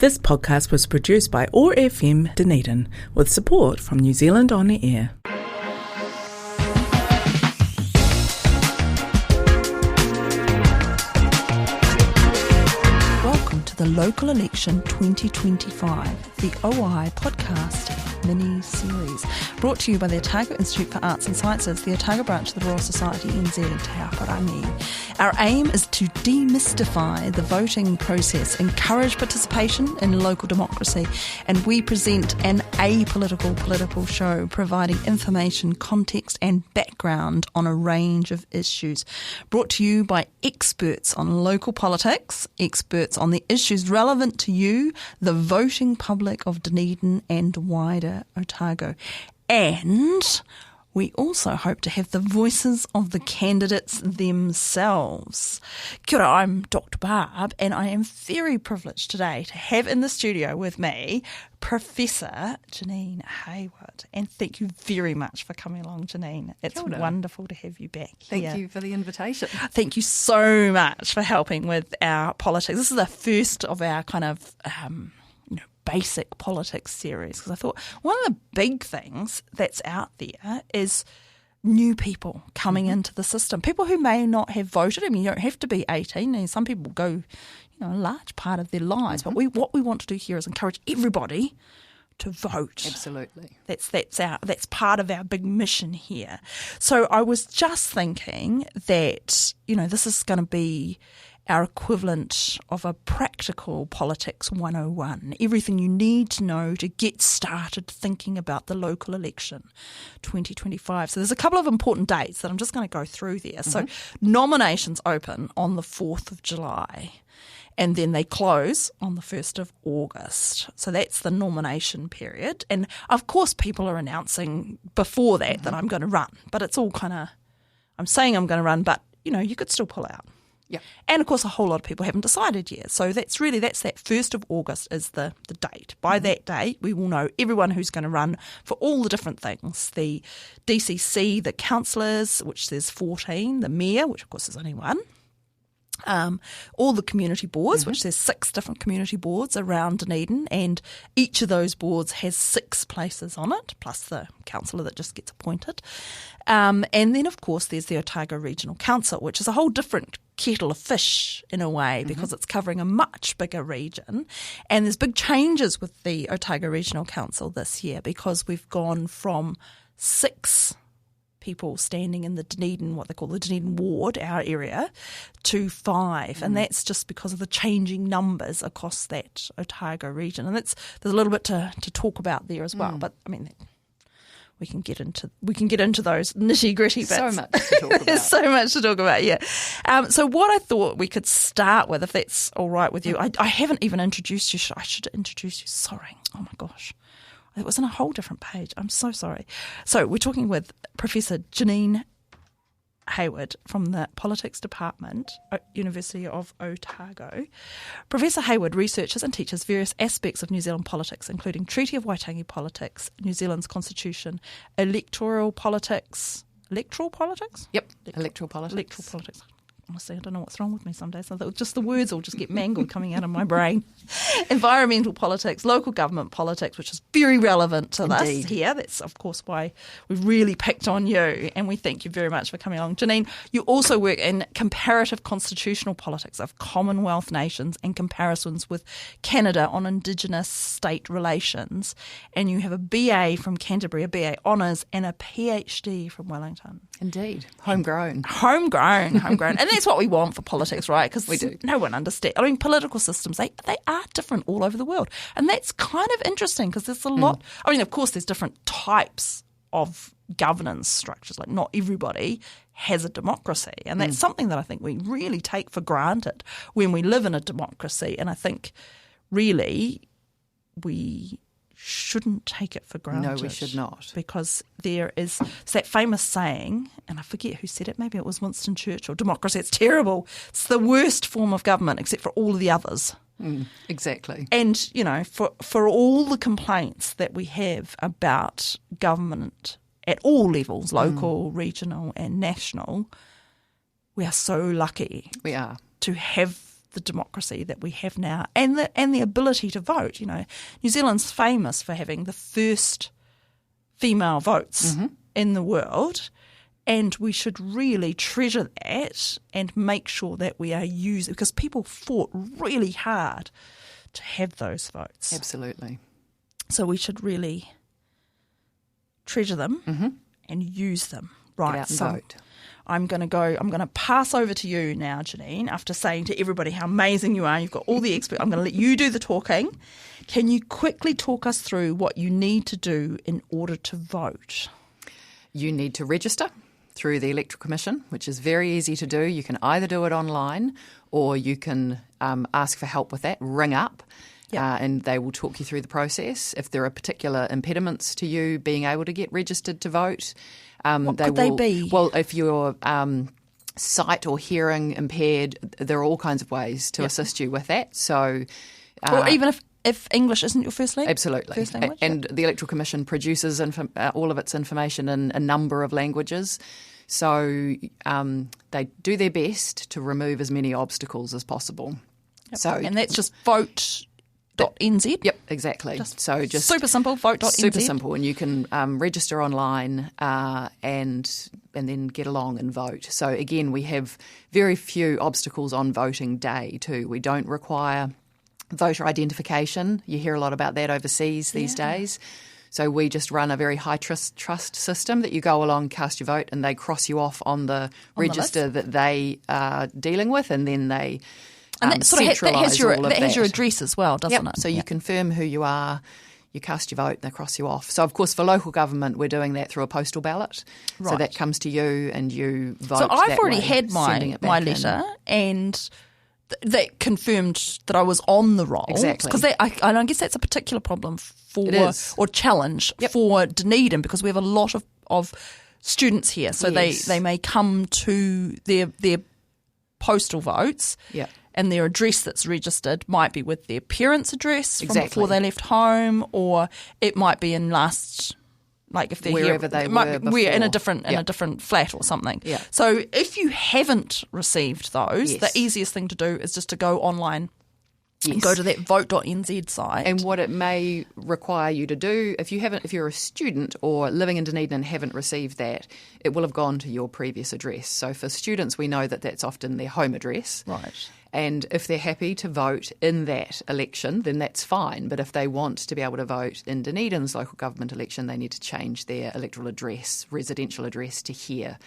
This podcast was produced by OAR FM Dunedin with support from New Zealand On Air. Welcome to the Local Election 2025, the OI podcast mini-series, brought to you by the Otago Institute for Arts and Sciences, the Otago branch of the Royal Society NZ Te Aotearoa. Our aim is to demystify the voting process, encourage participation in local democracy, and we present an apolitical political show providing information, context and background on a range of issues. Brought to you by experts on local politics, experts on the issues relevant to you, the voting public of Dunedin and wider Otago. And we also hope to have the voices of the candidates themselves. Kia ora, I'm Dr Barb, and I am very privileged today to have in the studio with me Professor Janine Hayward. And thank you very much for coming along, Janine. It's wonderful to have you back here. Thank you for the invitation. Thank you so much for helping with our politics. This is the first of our kind of basic politics series, because I thought one of the big things that's out there is new people coming into the system, people who may not have voted. I mean, you don't have to be 18, and some people go, a large part of their lives. But what we want to do here is encourage everybody to vote. Absolutely. That's part of our big mission here. So I was just thinking that, this is going to be our equivalent of a practical politics 101, everything you need to know to get started thinking about the local election 2025. So there's a couple of important dates that I'm just going to go through there. So nominations open on the 4th of July. And then they close on the 1st of August. So that's the nomination period. And of course people are announcing before that that I'm going to run. But it's all I'm saying I'm going to run, but you could still pull out. Yeah. And of course a whole lot of people haven't decided yet. So that's that 1st of August is the date. By that date we will know everyone who's going to run for all the different things. The DCC, the councillors, which there's 14, the mayor, which of course is only one. All the community boards, which there's 6 different community boards around Dunedin, and each of those boards has 6 places on it, plus the councillor that just gets appointed. And then, of course, there's the Otago Regional Council, which is a whole different kettle of fish in a way, because it's covering a much bigger region. And there's big changes with the Otago Regional Council this year, because we've gone from 6 people standing in the Dunedin, what they call the Dunedin ward, our area, to 5. And that's just because of the changing numbers across that Otago region. And there's a little bit to talk about there as well. But I mean, we can get into those nitty gritty bits. So much to talk about. So much to talk about, yeah. So what I thought we could start with, if that's all right with you, I haven't even introduced you. I should introduce you. Sorry. Oh my gosh. It was on a whole different page. I'm so sorry. So we're talking with Professor Janine Hayward from the Politics Department, University of Otago. Professor Hayward researches and teaches various aspects of New Zealand politics, including Treaty of Waitangi politics, New Zealand's constitution, electoral politics. Electoral politics? Yep, electoral politics. Electoral politics. Honestly, I don't know what's wrong with me some days. Just the words all just get mangled coming out of my brain. Environmental politics, local government politics, which is very relevant to this here. That's, of course, why we've really picked on you, and we thank you very much for coming along. Janine, you also work in comparative constitutional politics of Commonwealth nations and comparisons with Canada on Indigenous state relations, and you have a BA from Canterbury, a BA Honours, and a PhD from Wellington. Indeed. Homegrown. And that's what we want for politics, right? Because we do. No one understands. I mean, political systems, they are different all over the world. And that's kind of interesting, because there's a lot. I mean, of course, there's different types of governance structures. Like, not everybody has a democracy. And that's something that I think we really take for granted when we live in a democracy. And I think really we shouldn't take it for granted. No, we should not. Because it's that famous saying, and I forget who said it, maybe it was Winston Churchill, democracy, it's terrible. It's the worst form of government except for all of the others. Exactly. And, for all the complaints that we have about government at all levels, local, regional and national, we are so lucky. We are. To have the democracy that we have now and the ability to vote. New Zealand's famous for having the first female votes in the world, and we should really treasure that and make sure that we are using, because people fought really hard to have those votes. Absolutely. So we should really treasure them and use them. Right. Get out and so vote. I'm going to pass over to you now, Janine, after saying to everybody how amazing you are. You've got all the expert. I'm going to let you do the talking. Can you quickly talk us through what you need to do in order to vote? You need to register through the Electoral Commission, which is very easy to do. You can either do it online or you can ask for help with that, ring up. And they will talk you through the process. If there are particular impediments to you being able to get registered to vote, what could they be? Well, if you're sight or hearing impaired, there are all kinds of ways to assist you with that. So, or even if English isn't your first language? Absolutely. First language? And the Electoral Commission produces all of its information in a number of languages. So they do their best to remove as many obstacles as possible. Yep. And that's just vote.nz? Yep, exactly. Just super simple, vote.nz. Super simple, and you can register online and then get along and vote. So again, we have very few obstacles on voting day too. We don't require voter identification. You hear a lot about that overseas these days. So we just run a very high trust system that you go along, cast your vote, and they cross you off on the register that they are dealing with, and then they and that sort of has your address as well, doesn't it? So you confirm who you are, you cast your vote, and they cross you off. So, of course, for local government, we're doing that through a postal ballot. Right. So that comes to you and you vote. So I've already had my letter and that confirmed that I was on the roll. Exactly. Because I guess that's a particular problem or challenge for Dunedin, because we have a lot of students here. So they may come to their postal votes. Yeah. And their address that's registered might be with their parents' address from before they left home, or it might be in if they're wherever they were before. We're in a different flat or something. Yeah. So if you haven't received those, the easiest thing to do is just to go online. Yes. Go to that vote.nz site. And what it may require you to do, if you're a student or living in Dunedin and haven't received that, it will have gone to your previous address. So for students, we know that that's often their home address. Right. And if they're happy to vote in that election, then that's fine. But if they want to be able to vote in Dunedin's local government election, they need to change their electoral address, residential address, to here,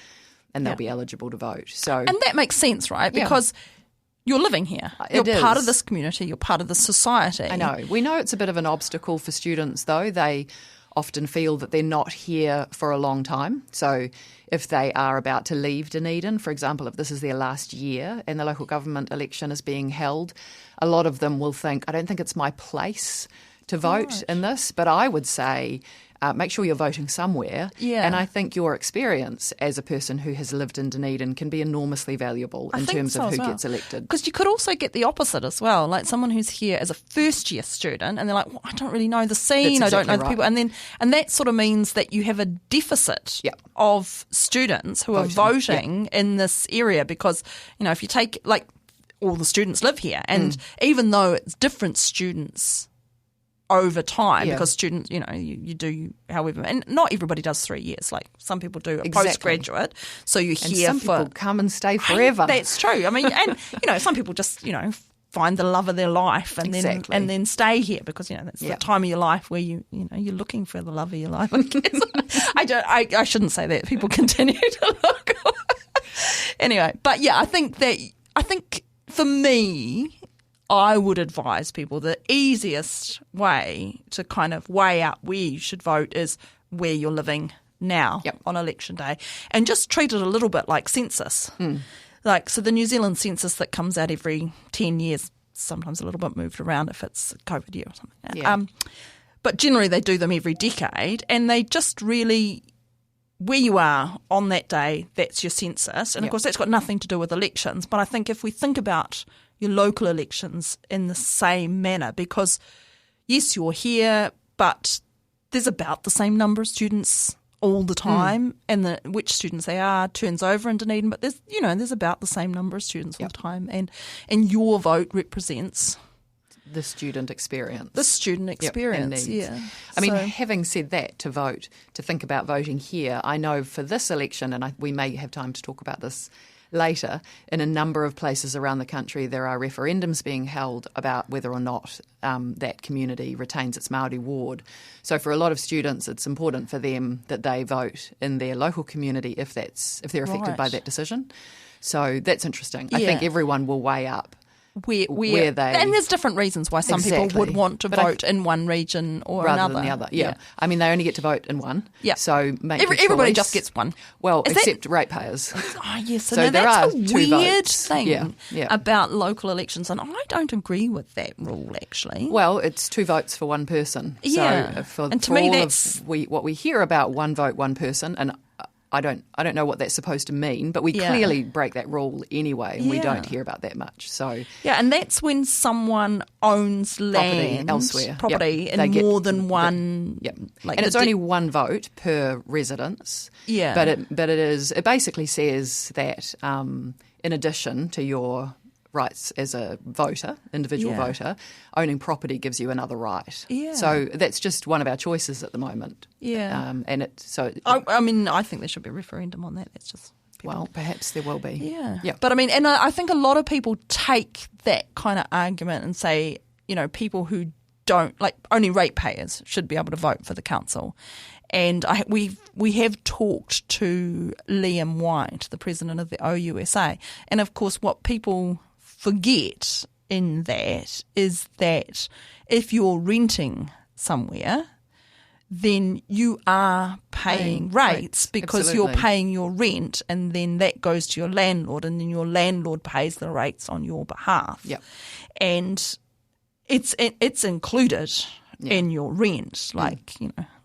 and they'll be eligible to vote. And that makes sense, right? Because you're living here. You're part of this community. You're part of this society. I know. We know it's a bit of an obstacle for students, though. They often feel that they're not here for a long time. So if they are about to leave Dunedin, for example, if this is their last year and the local government election is being held, a lot of them will think, I don't think it's my place to vote in this. But I would say make sure you're voting somewhere. Yeah. And I think your experience as a person who has lived in Dunedin can be enormously valuable in terms of who gets elected. Because you could also get the opposite as well, like someone who's here as a first-year student and they're like, well, I don't really know the scene, I don't know the people. And that sort of means that you have a deficit of students who are voting in this area because, if you take, all the students live here and even though it's different students over time because students, you do however, and not everybody does 3 years. Like some people do a postgraduate, so you're here some people come and stay forever. That's true. I mean, and some people just find the love of their life and then stay here because that's the time of your life where you're looking for the love of your life. I guess. I shouldn't say that. People continue to look. Anyway, but I think for me, I would advise people the easiest way to kind of weigh out where you should vote is where you're living now on election day and just treat it a little bit like census. So the New Zealand census that comes out every 10 years, sometimes a little bit moved around if it's a COVID year or something. Yeah. But generally they do them every decade and they just really, where you are on that day, that's your census. And of course that's got nothing to do with elections. But I think if we think about your local elections in the same manner, because yes, you're here, but there's about the same number of students all the time, and which students they are turns over in Dunedin, but there's about the same number of students all the time, and your vote represents the student experience. And needs. Yeah. I mean, having said that, to think about voting here, I know for this election, and we may have time to talk about this later, in a number of places around the country there are referendums being held about whether or not that community retains its Māori ward. So for a lot of students, it's important for them that they vote in their local community if they're affected by that decision. So that's interesting. I think everyone will weigh up where they... And there's different reasons why some people would want to vote in one region or rather another. Than the other. Yeah. I mean, they only get to vote in one. Yeah. So everybody just gets one. Well, except ratepayers. Oh, yes. So there that's a two weird votes. thing about local elections, and I don't agree with that rule, actually. Well, it's 2 votes for one person. Yeah. So and to me, that's... what we hear about one vote, one person, and I don't know what that's supposed to mean, but we clearly break that rule anyway, and we don't hear about that much. So and that's when someone owns land elsewhere, in more than one. And it's only one vote per residence. Yeah, but it basically says that in addition to your rights as a voter, individual voter, owning property gives you another right. Yeah. So that's just one of our choices at the moment. Yeah. I mean, I think there should be a referendum on that. That's just people. Well, perhaps there will be. Yeah. But I mean, and I think a lot of people take that kind of argument and say, people who don't, like, only ratepayers should be able to vote for the council. And we have talked to Liam White, the president of the OUSA, and of course what people forget in that is that if you're renting somewhere, then you are paying rates because you're paying your rent, and then that goes to your landlord, and then your landlord pays the rates on your behalf. Yep. And it's included in your rent,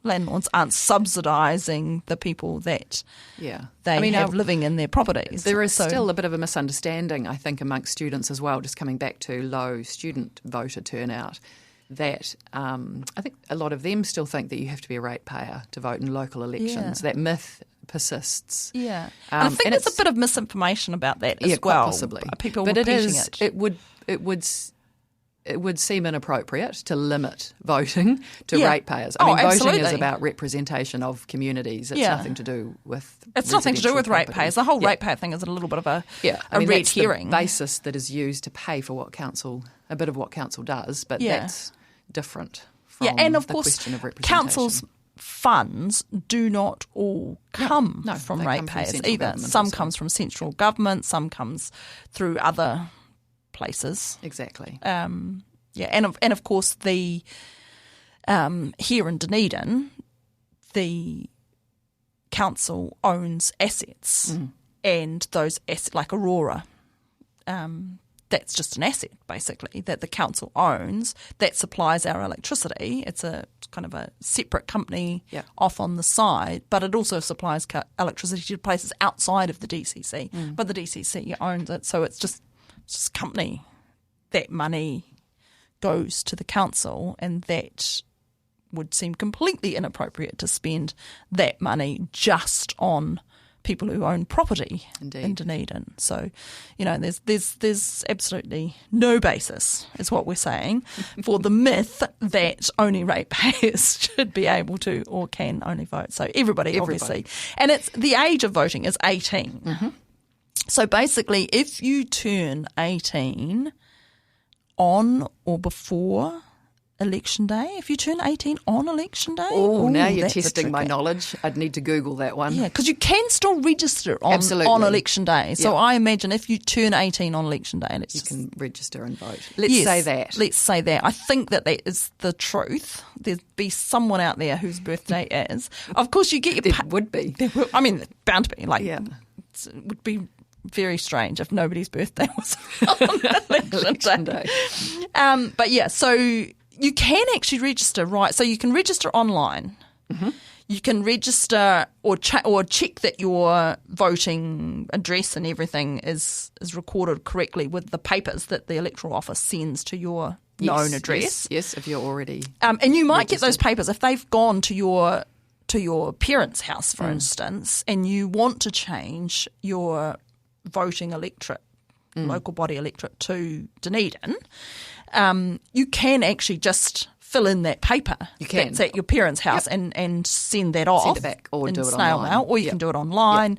landlords aren't subsidising the people that they have living in their properties. There is still a bit of a misunderstanding, I think, amongst students as well, just coming back to low student voter turnout, that I think a lot of them still think that you have to be a ratepayer to vote in local elections. That myth persists. Yeah. And I think there's a bit of misinformation about that as well. Possibly. People repeating it. It would seem inappropriate to limit voting to ratepayers. I mean, voting is about representation of communities. It's nothing to do with ratepayers. The whole ratepayer thing is a little bit of a red herring. The basis that is used to pay for a bit of what council does, but that's different from and of the course, question of representation. Council's funds do not all come from ratepayers either. Some comes from central government, some comes through other places. Exactly. And of course the here in Dunedin, the council owns assets, and those assets, like Aurora, that's just an asset basically that the council owns that supplies our electricity. It's a kind of a separate company off on the side, but it also supplies electricity to places outside of the DCC. But the DCC owns it, so it's just company. That money goes to the council, and that would seem completely inappropriate to spend that money just on people who own property in Dunedin. So, there's absolutely no basis, is what we're saying, for the myth that only ratepayers should be able to or can only vote. So everybody. Obviously. And it's the age of voting is 18. Mm-hmm. So basically, if you turn 18 on or before Election Day, if you turn 18 on Election Day... Oh, now you're testing my knowledge. I'd need to Google that one. Yeah, because you can still register on Election Day. So I imagine if you turn 18 on Election Day... you can register and vote. Let's say that. Let's say that. I think that is the truth. There'd be someone out there whose birthday is. Of course, you get your... There would be. I mean, bound to be. It would be very strange if nobody's birthday was on Election Day. So you can actually register, right? So you can register online. Mm-hmm. You can register or check that your voting address and everything is recorded correctly with the papers that the Electoral Office sends to your known address. Yes, if you're already and you might get those papers if they've gone to to your parents' house, for instance, and you want to change your voting electorate, local body electorate to Dunedin, you can actually just fill in that paper that's at your parents' house and send that off. Send it back or do it snail online. mail, or you can do it online.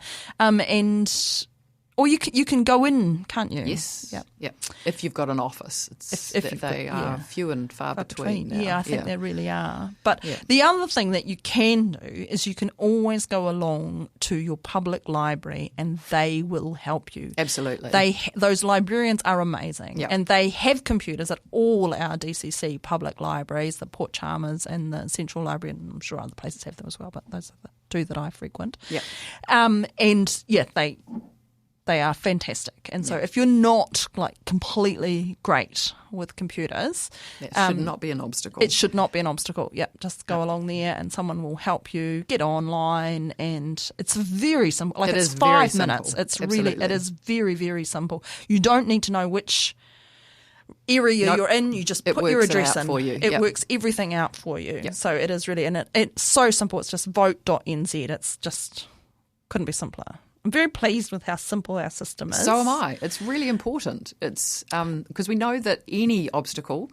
Or you can go in, can't you? Yes. Yep. Yep. If you've got an office. They are few and far between now. Yeah, I think they really are. But the other thing that you can do is you can always go along to your public library and they will help you. Absolutely. Those librarians are amazing. Yep. And they have computers at all our DCC public libraries, the Port Chalmers and the Central Library, and I'm sure other places have them as well, but those are the two that I frequent. Yeah. They are fantastic. And so if you're not completely great with computers, that should not be an obstacle. It should not be an obstacle. Yep, just go along there and someone will help you get online, and it's very simple. It's 5 minutes. It's Absolutely. it is very, very simple. You don't need to know which area you're in. You just put your address in. For you. It works everything out for you. Yep. So it is really, and it's so simple. It's just vote.nz. It's just couldn't be simpler. I'm very pleased with how simple our system is. So am I. It's really important. It's because we know that any obstacle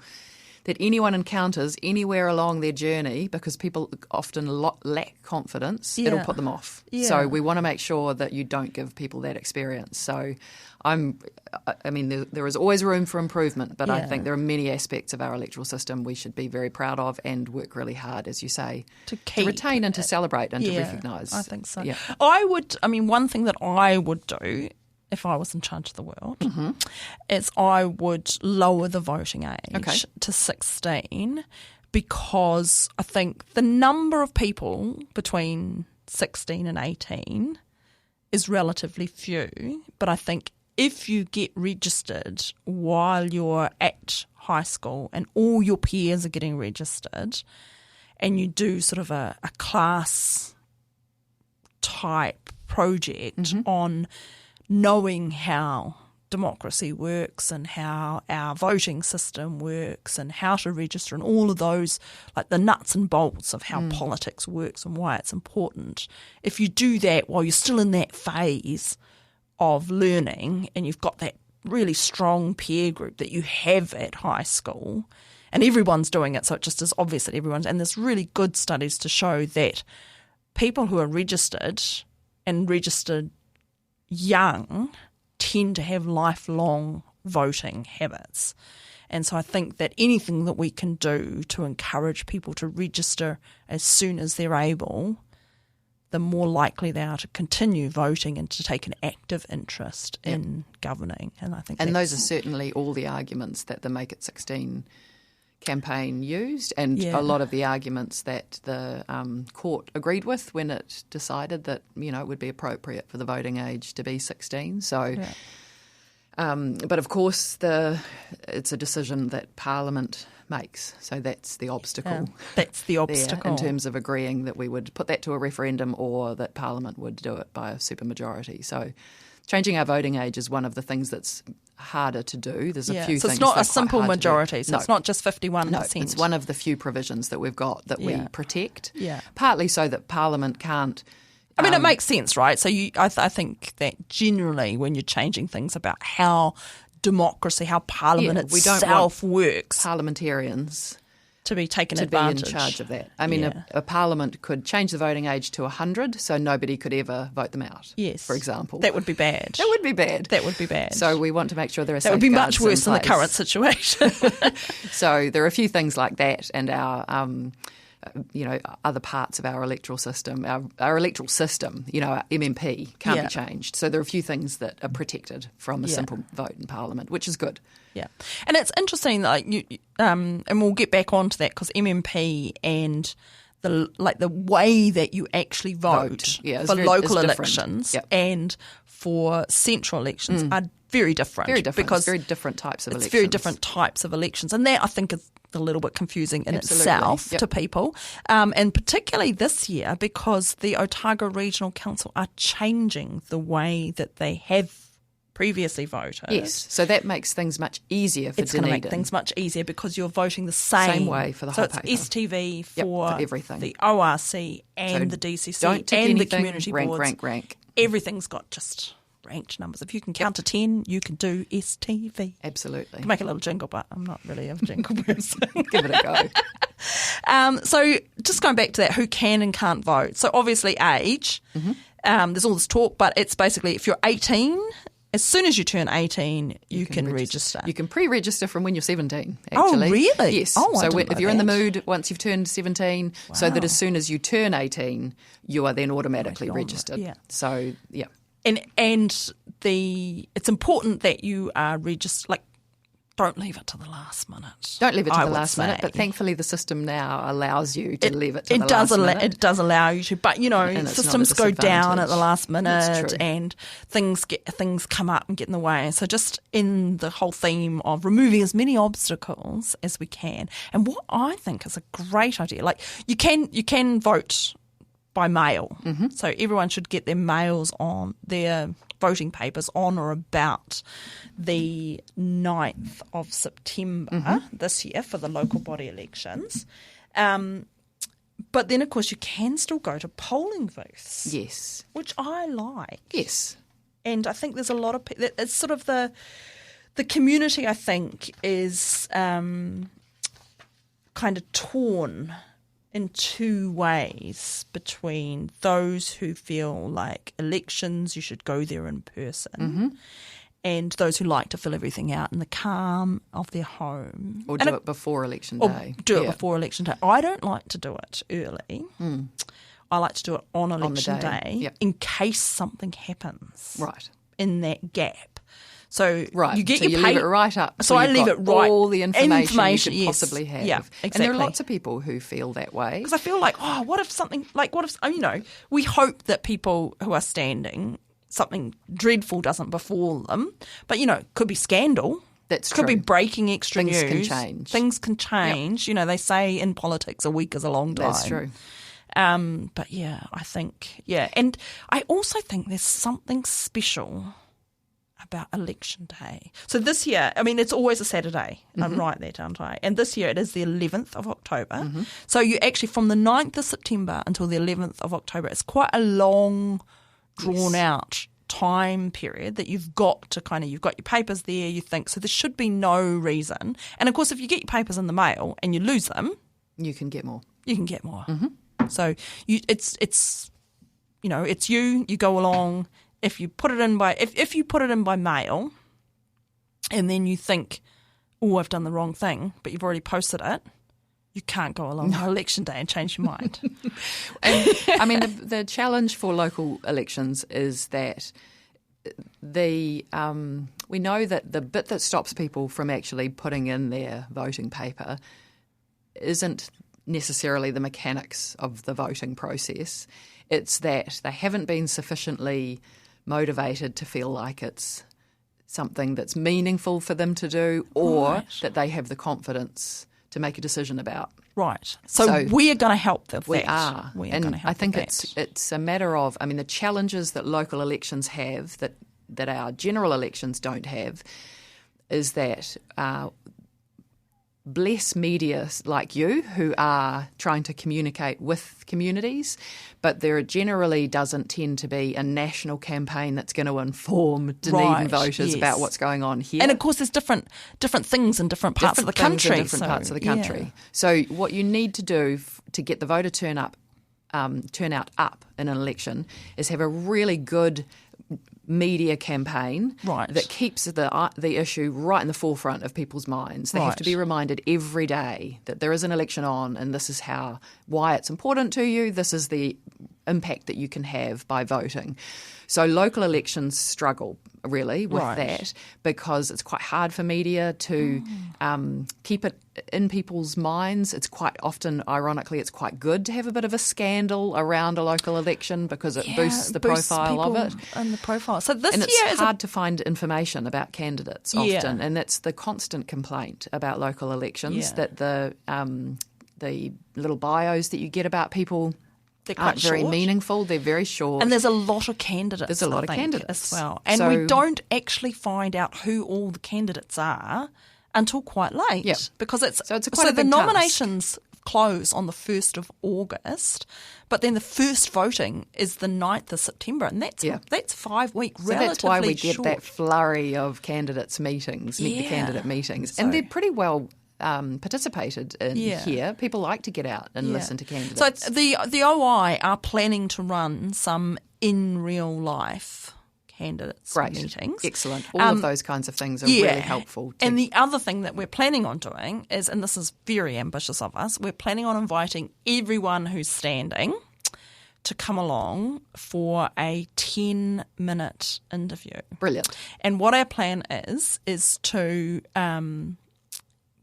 that anyone encounters anywhere along their journey, because people often lack confidence, it'll put them off. Yeah. So we want to make sure that you don't give people that experience. So there is always room for improvement, but I think there are many aspects of our electoral system we should be very proud of and work really hard, as you say, to retain and to celebrate and to recognise. I think so. Yeah. One thing that I would do if I was in charge of the world is I would lower the voting age to 16, because I think the number of people between 16 and 18 is relatively few, but I think if you get registered while you're at high school and all your peers are getting registered, and you do sort of a class type project on knowing how democracy works and how our voting system works and how to register and all of those, like the nuts and bolts of how politics works and why it's important. If you do that while you're still in that phase of learning and you've got that really strong peer group that you have at high school and everyone's doing it, so it just is obvious that everyone's, and there's really good studies to show that people who are registered and registered young tend to have lifelong voting habits. And so I think that anything that we can do to encourage people to register as soon as they're able, the more likely they are to continue voting and to take an active interest in governing. And I think those are certainly all the arguments that the Make It 16 campaign used, and a lot of the arguments that the court agreed with when it decided that it would be appropriate for the voting age to be 16. So, but of course, it's a decision that Parliament makes. So that's the obstacle. That's the obstacle in terms of agreeing that we would put that to a referendum or that Parliament would do it by a supermajority. So changing our voting age is one of the things that's harder to do. There's a few things. So it's not a simple majority. So it's not just 51%. No, it's one of the few provisions that we've got that we protect. Yeah. Partly so that Parliament can't. It makes sense, right? So I think that generally when you're changing things about how democracy, how Parliament itself works, parliamentarians to be taken to advantage. Be in charge of that. A Parliament could change the voting age to 100, so nobody could ever vote them out. Yes, for example, that would be bad. That would be bad. That would be bad. So we want to make sure there are. That would be much worse than the current situation. So there are a few things like that, and our. Other parts of our electoral system, our electoral system, our MMP can't be changed. So there are a few things that are protected from a simple vote in Parliament, which is good. Yeah, and it's interesting, and we'll get back onto that because MMP and the way that you actually vote for local elections and for central elections are very different. Very different. Because it's very different types of elections. It's very different types of elections, and that I think is a little bit confusing in itself to people, and particularly this year because the Otago Regional Council are changing the way that they have previously voted. Yes, so that makes things much easier for It's going to Dunedin. make things much easier because you're voting the same way for the whole paper. So it's STV for everything. the ORC and So the DCC don't tick and anything, the community boards. rank. Everything's got just ranked numbers. If you can count to 10, you can do STV. Absolutely. I can make a little jingle, but I'm not really a jingle person. Give it a go. So just going back to that, who can and can't vote. So obviously age, there's all this talk, but it's basically if you're 18, as soon as you turn 18, you can register. You can pre-register from when you're 17, actually. Oh, really? Yes. Oh, I so didn't know if you're in the that. mood, once you've turned 17, so that as soon as you turn 18, you are then automatically registered. Yeah. So, yeah. And it's important that you are registered, like, don't leave it to the last minute. Don't leave it to I the would last minute, say. but thankfully the system now allows you to leave it to the does last minute. It does allow you to, but And it's systems not a go down at the disadvantage. last That's minute, true. and things come up and get in the way. So just in the whole theme of removing as many obstacles as we can, and what I think is a great idea, like you can vote by mail, so everyone should get their their voting papers on or about the 9th of September this year for the local body elections. But then, of course, you can still go to polling booths. Yes. Which I like. Yes. And I think there's a lot of people. It's sort of the community, I think, is kind of torn in two ways between those who feel like elections, you should go there in person, and those who like to fill everything out in the calm of their home. Or do it before election day. Or do it before election day. I don't like to do it early. I like to do it on election day in case something happens Right. in that gap. So Right. you get so your you leave it right up. So I you've leave got it right. all the information you could yes. possibly have. Yeah, exactly. And there are lots of people who feel that way. Because I feel like, what if we hope that people who are standing, something dreadful doesn't befall them. But, could be scandal. That's could true. be breaking extra Things news. can change. Things can change. Yep. They say in politics a week is a long time. That's true. But I think, And I also think there's something special about election day. So this year, it's always a Saturday. I'm right there, don't I? And this year it is the 11th of October. So you actually, from the 9th of September until the 11th of October, it's quite a long, drawn out time period that you've got to you've got your papers there, you think, so there should be no reason. And of course, if you get your papers in the mail and you lose them, You can get more. you can get more. So it's you go along. If you put it in by if you put it in by mail, and then you think, I've done the wrong thing, but you've already posted it, you can't go along on election day and change your mind. And the challenge for local elections is that we know that the bit that stops people from actually putting in their voting paper isn't necessarily the mechanics of the voting process. It's that they haven't been sufficiently motivated to feel like it's something that's meaningful for them to do, or that they have the confidence to make a decision about. Right. So we are going to help them. We are. We are and going to help I think with that. it's a matter of, the challenges that local elections have that our general elections don't have is that bless media like you who are trying to communicate with communities, but there generally doesn't tend to be a national campaign that's going to inform Dunedin voters about what's going on here. And of course, there's different things in different parts of the country. Parts of the country. So what you need to do to get the voter turnout up in an election is have a really good media campaign that keeps the issue right in the forefront of people's minds. They have to be reminded every day that there is an election on, and this is why it's important to you. This is the impact that you can have by voting. So local elections struggle really with that because it's quite hard for media to keep it in people's minds. It's quite often, ironically, it's quite good to have a bit of a scandal around a local election because it boosts the profile of it. And the profile. So this and year it's hard to find information about candidates often, and that's the constant complaint about local elections, that the little bios that you get about people They're quite aren't very short. meaningful. They're very short. And there's a lot of candidates. There's a lot I of think, candidates as well. And So- we don't actually find out who all the candidates are until quite late. Yep. Because it's So it's quite a the big task. nominations close on the 1st of August, but then the first voting is the 9th of September, and that's 5 week So relatively that's why we get short. that flurry of candidates meet the candidate meetings. And they're pretty well participated in here. People like to get out and listen to candidates. So the OI are planning to run some in real life candidates meetings. Excellent. All of those kinds of things are really helpful. And the other thing that we're planning on doing is, and this is very ambitious of us, we're planning on inviting everyone who's standing to come along for a 10-minute interview. Brilliant. And what our plan is to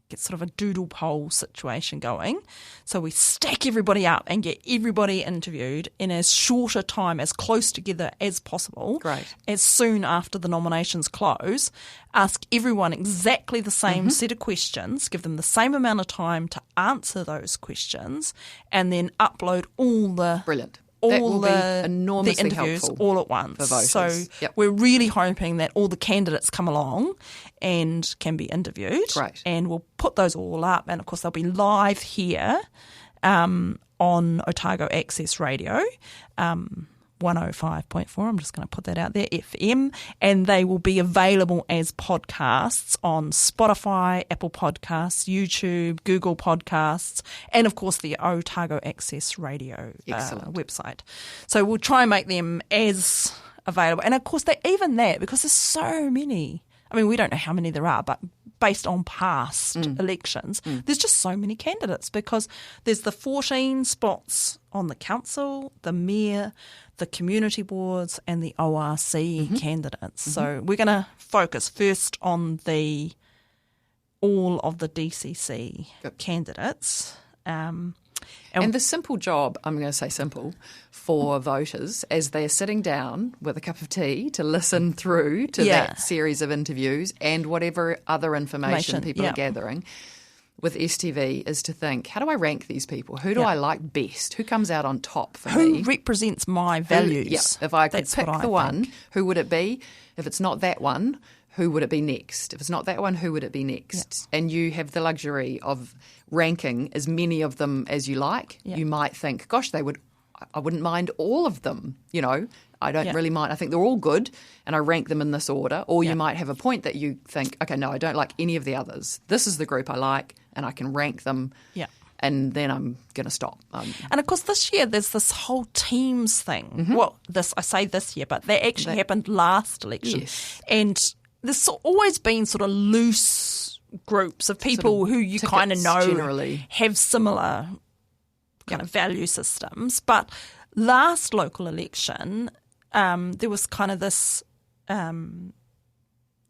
get sort of a doodle poll situation going. So we stack everybody up and get everybody interviewed in as short a time, as close together as possible. Great. As soon after the nominations close, ask everyone exactly the same set of questions, give them the same amount of time to answer those questions, and then upload all the Brilliant. all that will the, be enormously the interviews helpful all at once. for voters. So we're really hoping that all the candidates come along and can be interviewed. Great. And we'll put those all up. And, of course, they'll be live here on Otago Access Radio, 105.4. I'm just going to put that out there, FM. And they will be available as podcasts on Spotify, Apple Podcasts, YouTube, Google Podcasts, and, of course, the Otago Access Radio website. So we'll try and make them as available. And, of course, even that, because there's so many. I mean, we don't know how many there are, but based on past elections, there's just so many candidates, because there's the 14 spots on the council, the mayor, the community boards, and the ORC candidates. So we're going to focus first on all of the DCC candidates. And the simple job, I'm going to say simple, for voters as they're sitting down with a cup of tea to listen through to that series of interviews and whatever other information people are gathering with STV, is to think, how do I rank these people? Who do I like best? Who comes out on top for me? Who represents my values? If I could pick the one, who would it be? If it's not that one, who would it be next? If it's not that one, who would it be next? Yeah. And you have the luxury of ranking as many of them as you like. Yeah. You might think, gosh, I wouldn't mind all of them. You know, I don't really mind. I think they're all good, and I rank them in this order. Or you might have a point that you think, okay, no, I don't like any of the others. This is the group I like, and I can rank them. Yeah. And then I'm going to stop. And, of course, this year there's this whole teams thing. Well, I say this year, but that actually happened last election. Yes. And there's always been sort of loose groups of people sort of who you kind of know generally have similar kind of value systems. But last local election, there was kind of this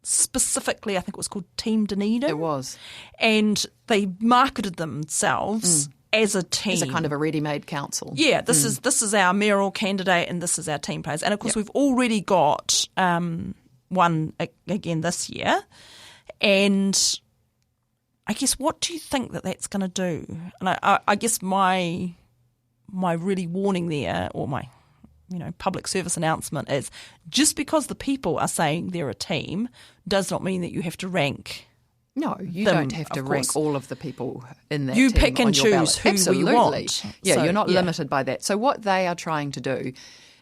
specifically, I think it was called Team Dunedin. It was. And they marketed themselves as a team. As a kind of a ready-made council. Yeah, this is our mayoral candidate and this is our team players. And, of course, we've already got one again this year. And I guess, what do you think that that's going to do? And I guess my really warning there, or my public service announcement, is just because the people are saying they're a team does not mean that you have to rank. No, you don't have to rank all of the people in that you team. You pick and choose who Absolutely. we want. Yeah, so, you're not limited by that. So what they are trying to do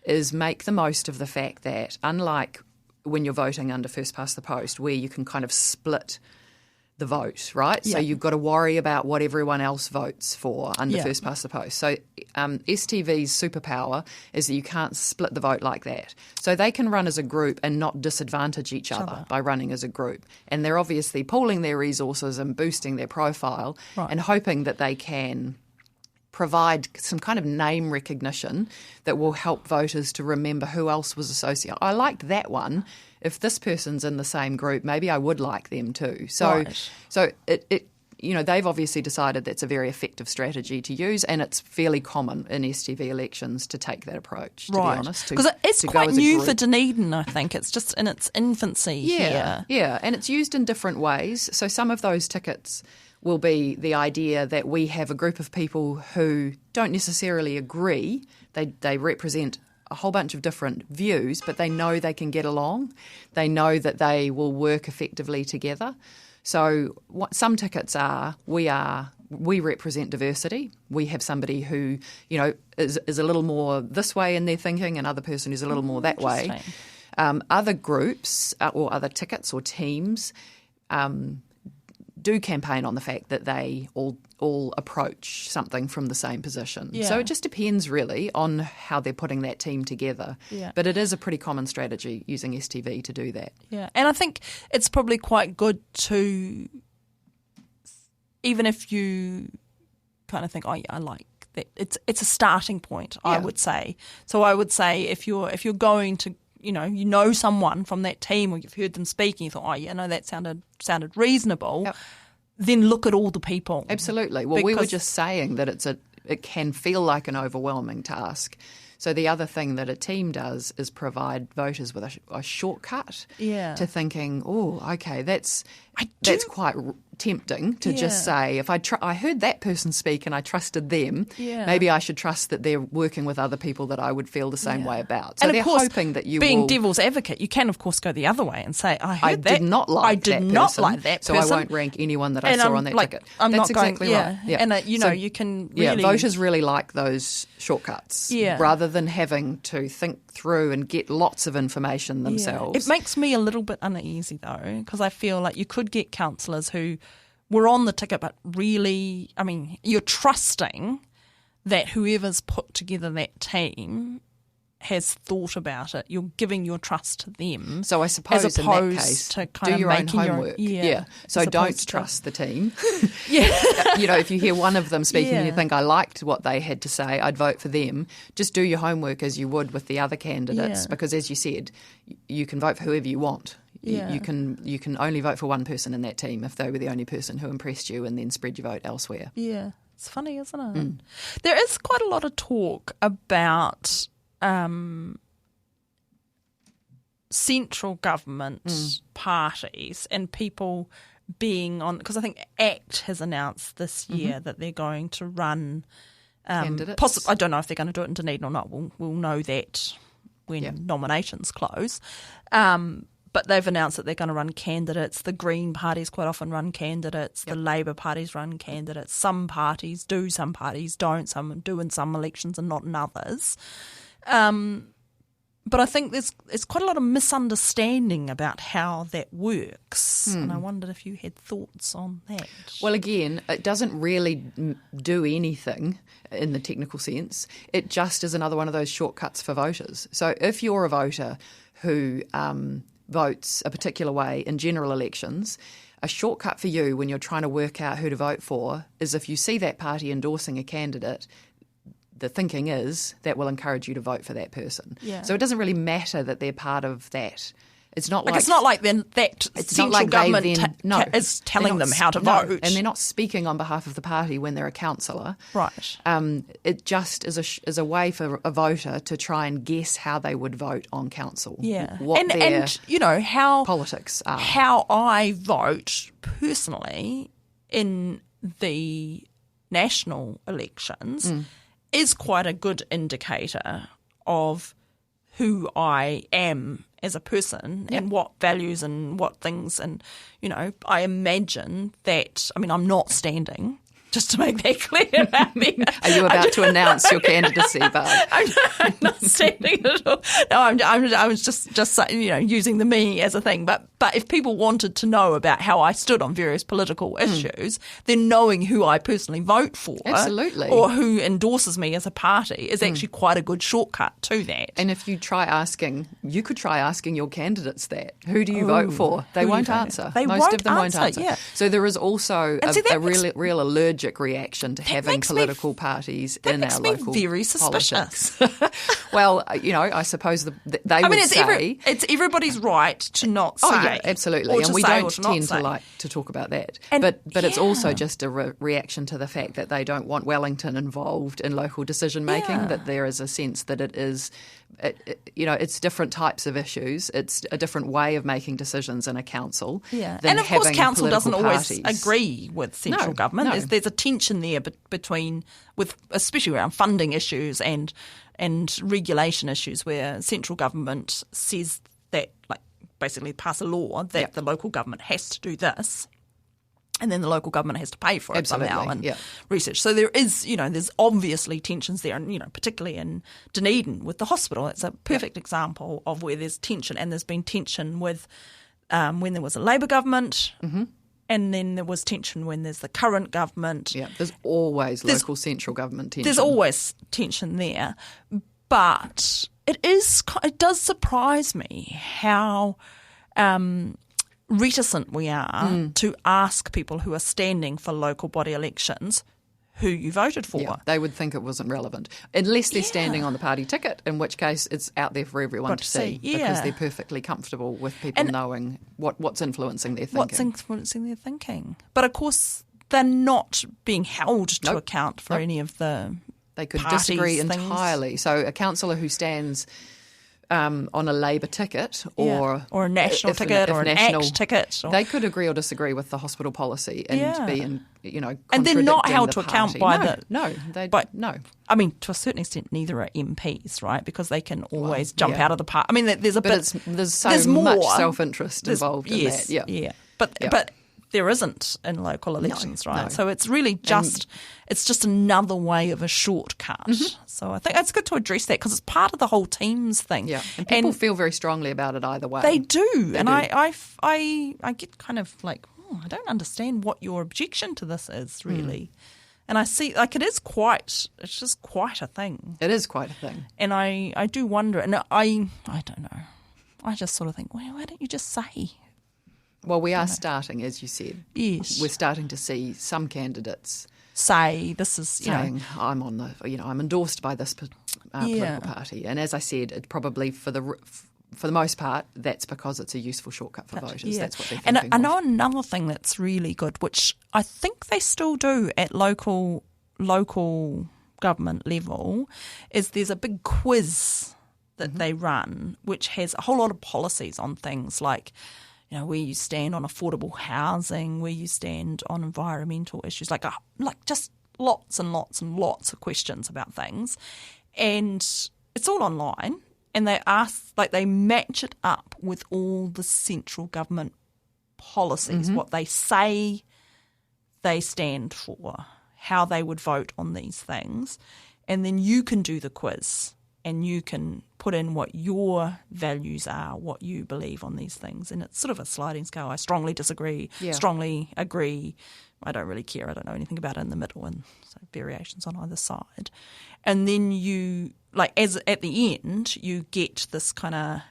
is make the most of the fact that, unlike when you're voting under first past the post, where you can kind of split the vote, right? Yeah. So you've got to worry about what everyone else votes for under first past the post. So STV's superpower is that you can't split the vote like that. So they can run as a group and not disadvantage each other by running as a group. And they're obviously pooling their resources and boosting their profile and hoping that they can provide some kind of name recognition that will help voters to remember who else was associated. I liked that one. If this person's in the same group, maybe I would like them too. So it they've obviously decided that's a very effective strategy to use, and it's fairly common in STV elections to take that approach, to be honest. Because it's quite new for Dunedin, I think. It's just in its infancy here. Yeah, and it's used in different ways. So some of those tickets will be the idea that we have a group of people who don't necessarily agree. They represent a whole bunch of different views, but they know they can get along. They know that they will work effectively together. So what some tickets are, we represent diversity. We have somebody who, is a little more this way in their thinking, another person who's a little more that way. Other groups or other tickets or teams do campaign on the fact that they all approach something from the same position. Yeah. So it just depends really on how they're putting that team together. Yeah. But it is a pretty common strategy using STV to do that. Yeah, and I think it's probably quite good to, even if you kind of think, oh yeah, I like that. It's a starting point, Yeah. I would say. So I would say if you're going to, you know someone from that team, or you've heard them speaking, you thought, oh yeah, no, that sounded reasonable. Yep. Then look at all the people. Absolutely. Well, we were just saying that it can feel like an overwhelming task. So the other thing that a team does is provide voters with a shortcut to thinking, oh, okay, that's quite tempting to just say, if I heard that person speak and I trusted them, maybe I should trust that they're working with other people that I would feel the same way about. So and they're of course, hoping that you being will... devil's advocate, you can of course go the other way and say, I did not like that person, so I won't rank anyone that I saw on that ticket. I'm That's not going, exactly right. Yeah. And you can really... voters really like those shortcuts rather than having to think through and get lots of information themselves. It makes me a little bit uneasy though, because I feel like you could get councillors who were on the ticket, but really, you're trusting that whoever's put together that team has thought about it. You're giving your trust to them. So I suppose as in opposed that case, to kind do of your own making homework. So don't trust the team. If you hear one of them speaking and you think, I liked what they had to say, I'd vote for them. Just do your homework as you would with the other candidates, because as you said, you can vote for whoever you want. You can only vote for one person in that team if they were the only person who impressed you, and then spread your vote elsewhere. Yeah, it's funny, isn't it? There is quite a lot of talk about central government parties and people being on, because I think ACT has announced this year that they're going to run candidates. I don't know if they're going to do it in Dunedin or not. We'll know that when nominations close. But they've announced that they're going to run candidates. The Green parties quite often run candidates. The Labour parties run candidates. Some parties do, some parties don't. Some do in some elections and not in others. But I think there's quite a lot of misunderstanding about how that works. And I wondered if you had thoughts on that. Well, again, it doesn't really do anything in the technical sense. It just is another one of those shortcuts for voters. So if you're a voter who votes a particular way in general elections, a shortcut for you when you're trying to work out who to vote for is if you see that party endorsing a candidate, the thinking is that will encourage you to vote for that person. Yeah. So it doesn't really matter that they're part of that. It's not like then that central government is telling them how to vote. And they're not speaking on behalf of the party when they're a councillor. Right. It just is a way for a voter to try and guess how they would vote on council. Yeah. What their how politics are. How I vote personally in the national elections is quite a good indicator of who I am as a person and what values and what things. And, I imagine that, I'm not standing, just to make that clear. Are you about to announce your candidacy, Barb? I'm not standing at all. No, I was just saying, using the me as a thing. But if people wanted to know about how I stood on various political issues, then knowing who I personally vote for, absolutely, or who endorses me as a party, is actually quite a good shortcut to that. And if you you could try asking your candidates that. Who do you vote for? They won't answer. Most of them won't answer. Yeah. So there is also a real allergic reaction to having political parties in our local politics. Very suspicious. Well, I suppose they would say it's everybody's right to not say. Oh yeah, absolutely, and we don't tend to like to talk about that. But it's also just a reaction to the fact that they don't want Wellington involved in local decision making. That there is a sense that it is it's different types of issues. It's a different way of making decisions in a council. Yeah, than and of course, having council doesn't political always agree with central government. No. There's a tension there between, especially around funding issues and regulation issues, where central government says that, like, basically pass a law that the local government has to do this. And then the local government has to pay for it somehow and research. So there is, there's obviously tensions there. And, particularly in Dunedin with the hospital, it's a perfect example of where there's tension. And there's been tension with when there was a Labour government, and then there was tension when there's the current government. Yeah, there's always local central government tension. There's always tension there. But it does surprise me how reticent we are to ask people who are standing for local body elections who you voted for. Yeah, they would think it wasn't relevant, unless they're standing on the party ticket, in which case it's out there for everyone to see because they're perfectly comfortable with people knowing what's influencing their thinking. What's influencing their thinking. But of course, they're not being held to account for any of the They could parties, disagree things. entirely. So a councillor who stands on a Labour ticket or a national ticket or an ACT ticket. They could agree or disagree with the hospital policy and be and they're not held to the account party. by No. I mean, to a certain extent, neither are MPs, right? Because they can always jump out of the party. I mean, there's there's more much self-interest involved in that. Yeah. But there isn't in local elections, right? No. So it's really it's just another way of a shortcut. So I think it's good to address that because it's part of the whole teams thing. Yeah, and people feel very strongly about it either way. They do. I get kind of like, I don't understand what your objection to this is really. And I see, like, it's just quite a thing. It is quite a thing. And I do wonder, and I don't know. I just sort of think, well, why don't you just say? Well, we are starting, as you said. Yes. We're starting to see some candidates say this is saying I'm on the I'm endorsed by this political party, and as I said, it probably for the most part that's because it's a useful shortcut for voters. That's what they're thinking. And I know another thing that's really good, which I think they still do at local government level, is there's a big quiz that they run, which has a whole lot of policies on things like, where you stand on affordable housing, where you stand on environmental issues, like just lots and lots and lots of questions about things. And it's all online, and they match it up with all the central government policies, what they say they stand for, how they would vote on these things. And then you can do the quiz and you can put in what your values are, what you believe on these things. And it's sort of a sliding scale. I strongly disagree, strongly agree. I don't really care. I don't know anything about it in the middle, and so variations on either side. And then you, at the end, you get this kind of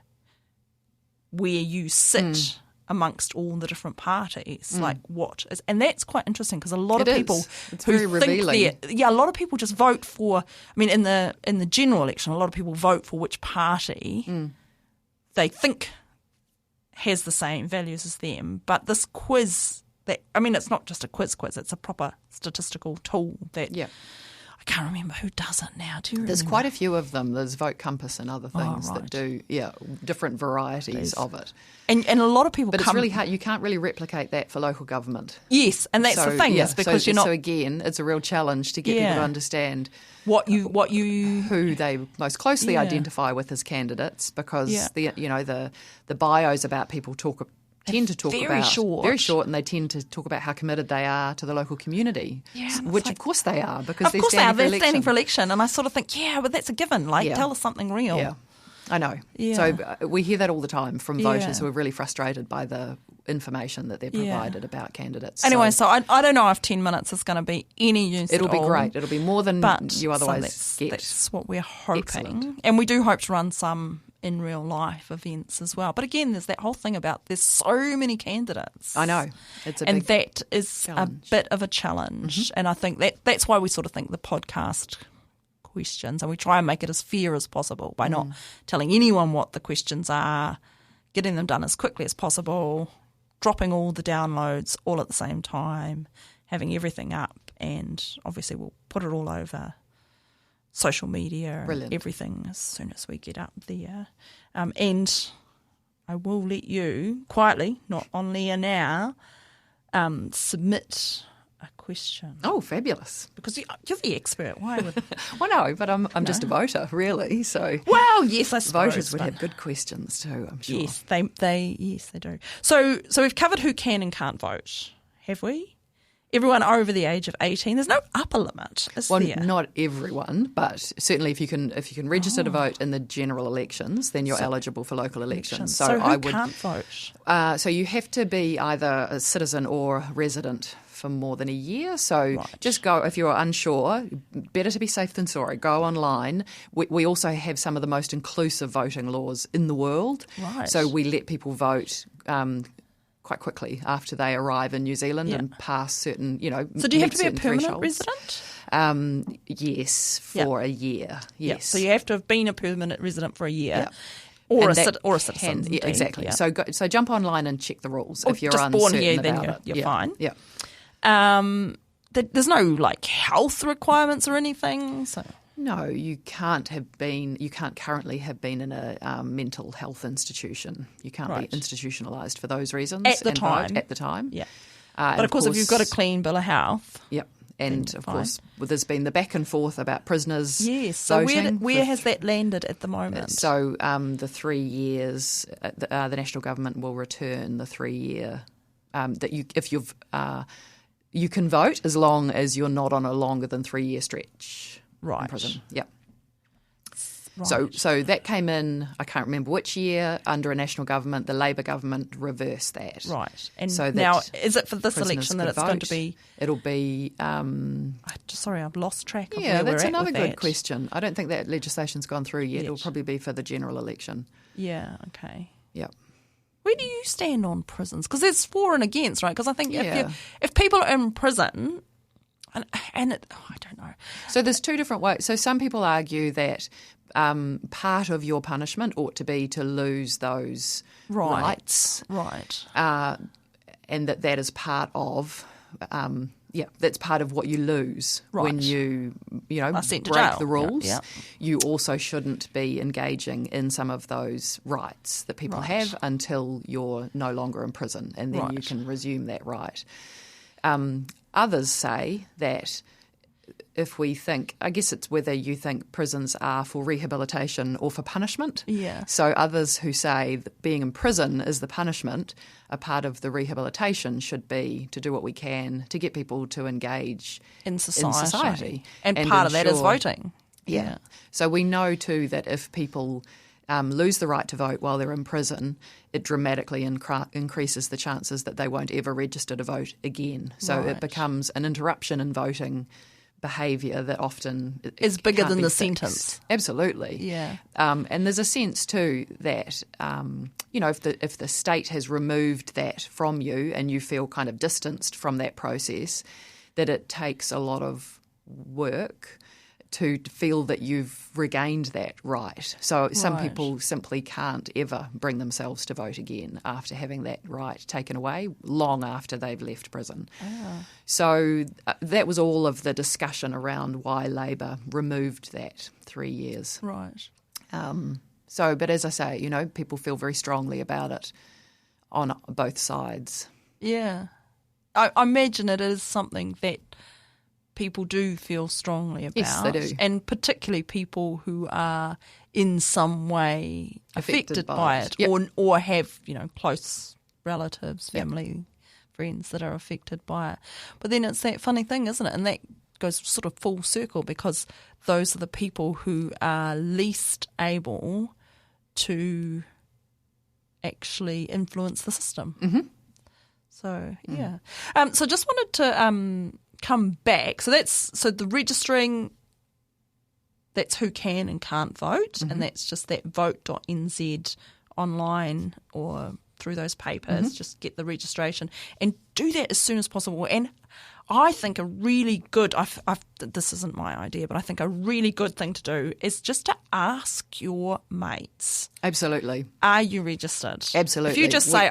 where you sit amongst all the different parties, and that's quite interesting because a lot of people it's very revealing. A lot of people just vote for. I mean, in the general election, a lot of people vote for which party they think has the same values as them. But this quiz, it's not just a quiz; it's a proper statistical tool that. Yeah. I can't remember who does it now. Do you remember? There's quite a few of them. There's Vote Compass and other things that do, different varieties of it. And a lot of people But it's really hard. You can't really replicate that for local government. Yes, and that's the thing. Is because you're not. So again, it's a real challenge to get people to understand who they most closely identify with as candidates, because the bios about people tend to talk very short, and they tend to talk about how committed they are to the local community, which of course they are, because they're standing for election. And I sort of think, but that's a given. Tell us something real. Yeah, I know. Yeah. So we hear that all the time from voters who are really frustrated by the information that they're provided about candidates. Anyway, so I don't know if 10 minutes is going to be any use It'll at be all, great. It'll be more than you otherwise get. That's what we're hoping. Excellent. And we do hope to run some in real life events as well. But again, there's that whole thing about there's so many candidates. I know. It's a big that is challenge. A bit of a challenge. And I think that's why we sort of think the podcast questions, and we try and make it as fair as possible by not telling anyone what the questions are, getting them done as quickly as possible, dropping all the downloads all at the same time, having everything up, and obviously we'll put it all over social media, Brilliant. and everything as soon as we get up there. And I will let you, quietly, not on air now, submit a question. Oh, fabulous. Because you're the expert. Why would... Well, no, but I'm just a voter, really. So Well, yes, I suppose. voters would have good questions too, I'm sure. Yes, they do. So we've covered who can and can't vote, have we? Everyone over the age of 18. There's no upper limit, is Well, there? not everyone, but certainly if you can register to vote in the general elections, then you're eligible for local elections. So who can't vote? So you have to be either a citizen or resident for more than a year. So just go, if you're unsure, better to be safe than sorry, go online. We also have some of the most inclusive voting laws in the world. Right. So we let people vote quite quickly after they arrive in New Zealand and pass certain, So do you have meet to be a certain permanent thresholds. resident? Yes, for a year. Yes. So you have to have been a permanent resident for a year. Yeah. Or a And citizen. yeah, exactly. Yeah. So jump online and check the rules Or if you're just uncertain born here, about then it. you're fine. Yeah. There's no health requirements or anything. So No, you can't currently have been in a mental health institution. You can't be institutionalised for those reasons. At the and time. vote at the time. yeah. And But of course, if you've got a clean bill of health. Yep. And then of fine. course, there's been the back and forth about prisoners. Yes. So voting where has that landed at the moment? So the 3 years, the national government will return the 3 year that you can vote as long as you're not on a longer than 3 year stretch in prison. Yeah. Right. So that came in, I can't remember which year, under a national government. The Labor government reversed that. Right. And so now, is it for this prisoners election that could it's going to vote. be? It'll be. Sorry, I've lost track of Yeah, where we're that's at another with good that. question. I don't think that legislation's gone through yet. It'll probably be for the general election. Yeah, okay. Yeah. Where do you stand on prisons? Because there's for and against, right? Because I think Yeah. if people are in prison, I don't know. So there's two different ways. So some people argue that part of your punishment ought to be to lose those rights. Right. And that is part of, that's part of what you lose when you Are sent to break jail. the rules. Yeah. You also shouldn't be engaging in some of those rights that people have until you're no longer in prison, and then you can resume that right. Others say that if we think, I guess it's whether you think prisons are for rehabilitation or for punishment. Yeah. So others who say that being in prison is the punishment, a part of the rehabilitation should be to do what we can to get people to engage In society. And part of that is ensure- voting. Yeah. So we know too that if people lose the right to vote while they're in prison, it dramatically increases the chances that they won't ever register to vote again. So it becomes an interruption in voting behaviour that often Is bigger can't than be the fixed. sentence. Absolutely. Yeah. And there's a sense too that if the state has removed that from you and you feel kind of distanced from that process, that it takes a lot of work to feel that you've regained that right. So some people simply can't ever bring themselves to vote again after having that right taken away long after they've left prison. Oh. So that was all of the discussion around why Labor removed that 3 years. Right. But as I say, people feel very strongly about it on both sides. Yeah. I imagine it is something that people do feel strongly about. Yes, they do. And particularly people who are in some way affected by it. Yep. or have, close relatives, family, friends that are affected by it. But then it's that funny thing, isn't it? And that goes sort of full circle because those are the people who are least able to actually influence the system. Mm-hmm. So, yeah. So just wanted to come back. So the registering, that's who can and can't vote, and that's just that vote.nz online or through those papers. Just get the registration and do that as soon as possible. And I think a really good, this isn't my idea, but I think a really good thing to do is just to ask your mates. Absolutely. Are you registered? Absolutely. If you just say,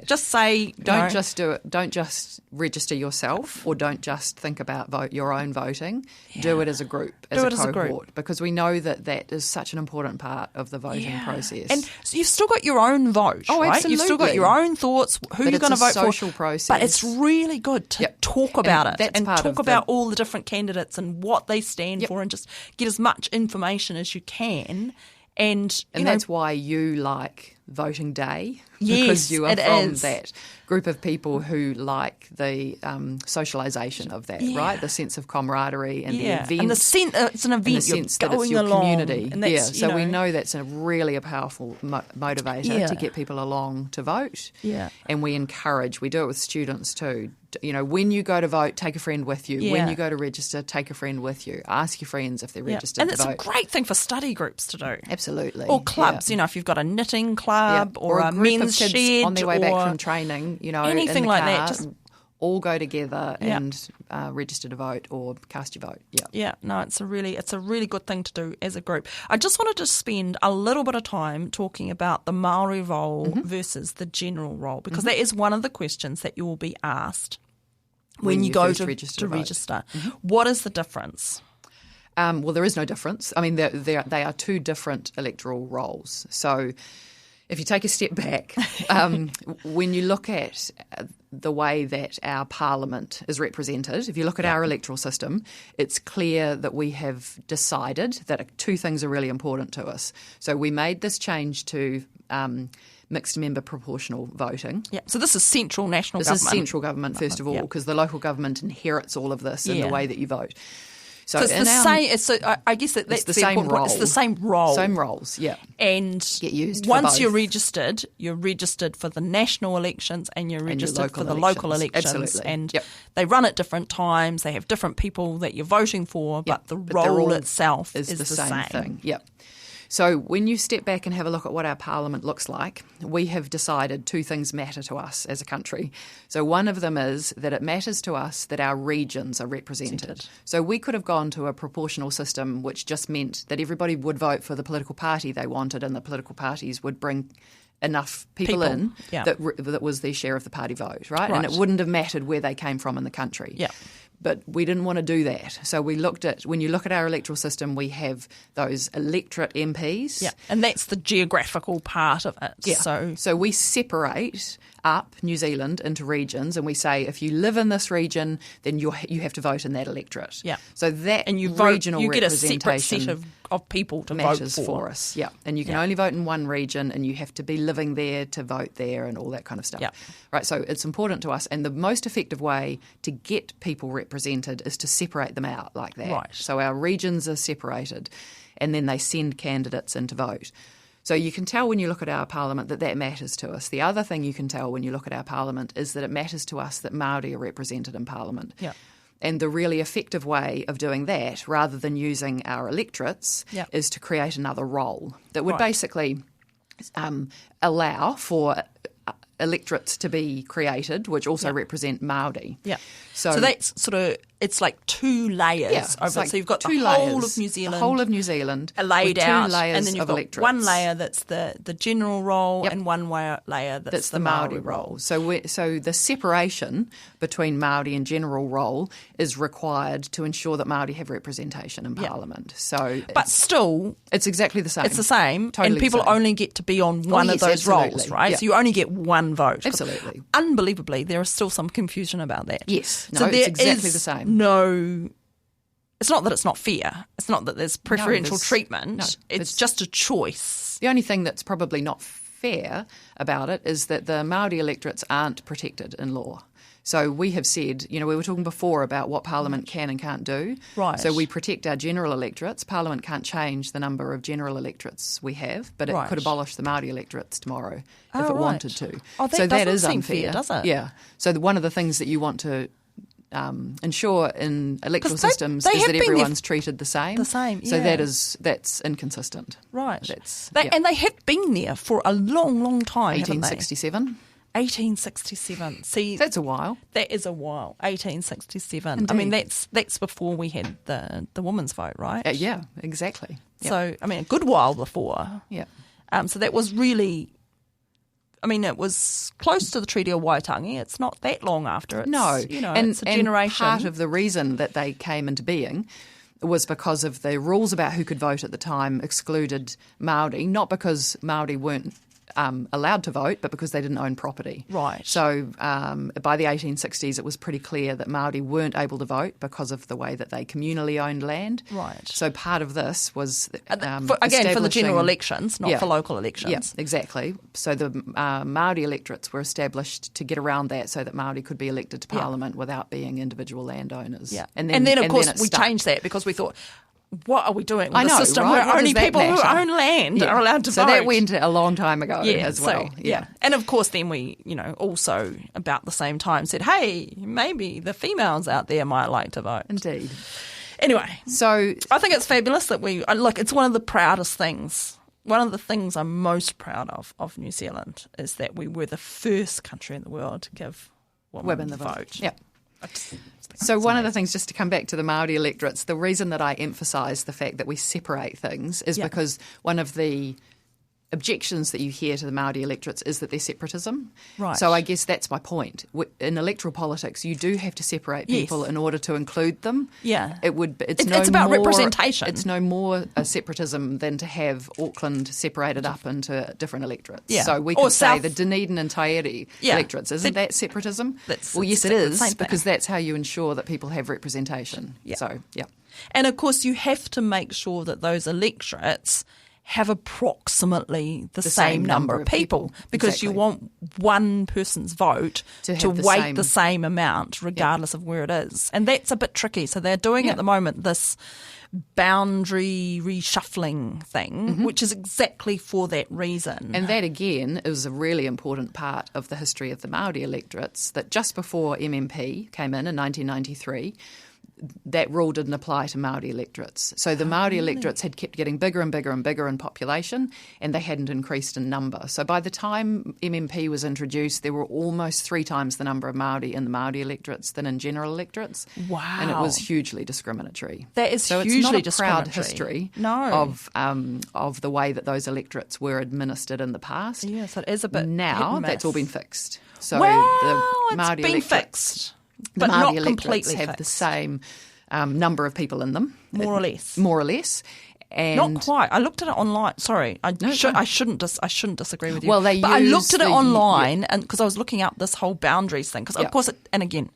just say, don't just do it. Don't just register yourself, or don't just think about your own voting. Yeah. Do it as a group, as a cohort, because we know that is such an important part of the voting process. And so you've still got your own vote, right? Absolutely. You've still got your own thoughts, who you're going to vote for. It's a social process. But it's really good to talk about it and talk about all the different candidates and what they stand for, and just get as much information as you can. And that's why you like voting day, yes, because you are from that group of people who like the socialisation of that, right? The sense of camaraderie and the event. And it's an event, and the sense that it's your community. And so we know that's a really powerful motivator to get people along to vote. Yeah. And we do it with students too. When you go to vote, take a friend with you. Yeah. When you go to register, take a friend with you. Ask your friends if they're registered and to vote. And it's a great thing for study groups to do. Absolutely. Or clubs, if you've got a knitting club or a men's shed on their way back from training, anything in the like car, that. Just all go together and register to vote or cast your vote. It's a really good thing to do as a group. I just wanted to spend a little bit of time talking about the Māori Roll versus the General Roll, because that is one of the questions that you will be asked when you go to register. Mm-hmm. What is the difference? Well, there is no difference. I mean, they are two different electoral rolls. So if you take a step back, when you look at the way that our parliament is represented, if you look at our electoral system, it's clear that we have decided that two things are really important to us. So we made this change to mixed member proportional voting. Yeah. So this is central national government. This is central government, first of all, because the local government inherits all of this in the way that you vote. So it's the same. I guess that's the same role. It's the same role. Same roles, yeah. And get used once for you're registered for the national elections and you're registered for the local elections. Absolutely. And they run at different times. They have different people that you're voting for, but the role itself is the same thing. Yep. So when you step back and have a look at what our parliament looks like, we have decided two things matter to us as a country. So one of them is that it matters to us that our regions are represented. So we could have gone to a proportional system which just meant that everybody would vote for the political party they wanted, and the political parties would bring enough people in that was their share of the party vote, right? And it wouldn't have mattered where they came from in the country. Yeah. But we didn't want to do that. So we looked at, when you look at our electoral system, we have those electorate MPs. Yeah, and that's the geographical part of it. Yeah. So we separate up New Zealand into regions, and we say if you live in this region, then you have to vote in that electorate. Yeah. So that and you regional vote, you get a separate representation set of people to matters vote for us. Yeah. And you can only vote in one region, and you have to be living there to vote there and all that kind of stuff. Yeah. Right. So it's important to us, and the most effective way to get people represented is to separate them out like that. Right. So our regions are separated, and then they send candidates in to vote. So you can tell when you look at our parliament that matters to us. The other thing you can tell when you look at our parliament is that it matters to us that Māori are represented in parliament. Yeah. And the really effective way of doing that, rather than using our electorates, is to create another role that would basically allow for electorates to be created, which also represent Māori. Yeah. So that's sort of, it's like two layers of it. So you've got the whole of New Zealand. The whole of New Zealand laid out, and then you've got electorates. one layer that's the general roll and one layer that's the Māori roll. So the separation between Māori and general roll is required to ensure that Māori have representation in Parliament. So, but still, it's exactly the same. It's the same, totally, and people only get to be on one of those roles, right? Yeah. So you only get one vote. Absolutely. Unbelievably, there is still some confusion about that. Yes. No, it's exactly the same. No, it's not that it's not fair. It's not that there's preferential treatment. No, it's just a choice. The only thing that's probably not fair about it is that the Māori electorates aren't protected in law. So we have said, we were talking before about what Parliament can and can't do. Right. So we protect our general electorates. Parliament can't change the number of general electorates we have, but it could abolish the Māori electorates tomorrow if it wanted to. Oh, that is unfair, does it? Yeah. So one of the things that you want to ensure in electoral systems is that everyone's treated the same. The same, So that's inconsistent. Right. And they have been there for a long, long time, 1867. 1867. See, That's a while. that is a while. 1867. Indeed. I mean, that's before we had the women's vote, right? Yeah, exactly. Yep. So, I mean, a good while before. Yeah. So that was really, I mean, it was close to the Treaty of Waitangi. It's not that long after. It's, No. it's a generation. And part of the reason that they came into being was because of the rules about who could vote at the time excluded Māori, not because Māori weren't allowed to vote, but because they didn't own property. Right. So by the 1860s, it was pretty clear that Māori weren't able to vote because of the way that they communally owned land. Right. So part of this was for the general elections, not for local elections. Yeah, exactly. So the Māori electorates were established to get around that so that Māori could be elected to Parliament without being individual landowners. Yeah. And then of course, we changed that because we thought, what are we doing with I know, a system right? where only What does that people who matter? own land are allowed to vote? So that went a long time ago as well. So, and of course then we, also about the same time said, hey, maybe the females out there might like to vote. Indeed. Anyway, so I think it's fabulous that it's one of the proudest things. One of the things I'm most proud of New Zealand is that we were the first country in the world to give women the vote. Yeah. So one of the things, just to come back to the Māori electorates, the reason that I emphasise the fact that we separate things is because one of the objections that you hear to the Māori electorates is that they're separatism. Right. So I guess that's my point. In electoral politics, you do have to separate people in order to include them. Yeah. It's about representation. It's no more a separatism than to have Auckland separated up into different electorates. Yeah. So we could say the Dunedin and Taieri electorates. Isn't that separatism? Well, yes, it is, because that's how you ensure that people have representation. Yeah. So, yeah. And of course, you have to make sure that those electorates have approximately the same number of people because you want one person's vote to weight the same amount regardless of where it is. And that's a bit tricky. So they're doing at the moment this boundary reshuffling thing, which is exactly for that reason. And that, again, is a really important part of the history of the Māori electorates, that just before MMP came in 1993, that rule didn't apply to Māori electorates. So the Māori electorates had kept getting bigger and bigger and bigger in population, and they hadn't increased in number. So by the time MMP was introduced, there were almost 3 times the number of Māori in the Māori electorates than in general electorates. Wow. And it was hugely discriminatory. That is so hugely it's not a proud discriminatory. history of the way that those electorates were administered in the past. Yes, it is a bit now that's all been fixed. So the Māori it's been electorates fixed. The But Māori not electorates completely have fixed. the same number of people in them. More or less. More or less. And not quite. I looked at it online. Sorry, I shouldn't disagree with you. Well, but I looked at it online, and because I was looking up this whole boundaries thing. Because of course, and again,